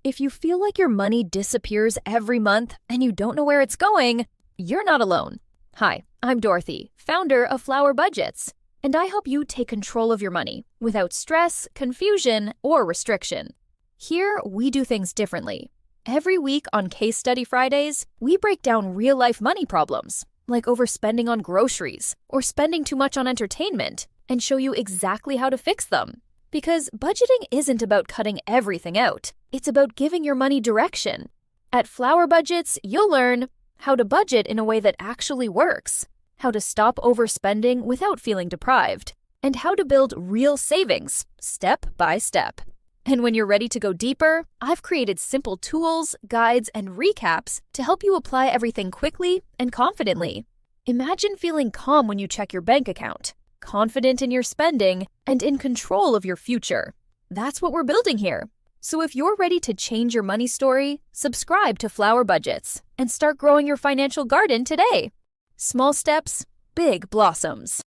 If you feel like your money disappears every month and you don't know where it's going, you're not alone. Hi, I'm Dorothy, founder of Flower Budgets, and I help you take control of your money without stress, confusion, or restriction. Here, we do things differently. Every week on Case Study Fridays, we break down real-life money problems, like overspending on groceries or spending too much on entertainment, and show you exactly how to fix them. Because budgeting isn't about cutting everything out. It's about giving your money direction. At Flower Budgets, you'll learn how to budget in a way that actually works, how to stop overspending without feeling deprived, and how to build real savings step by step. And when you're ready to go deeper, I've created simple tools, guides, and recaps to help you apply everything quickly and confidently. Imagine feeling calm when you check your bank account, confident in your spending, and in control of your future. That's what we're building here. So if you're ready to change your money story, subscribe to Flower Budgets and start growing your financial garden today. Small steps, big blossoms.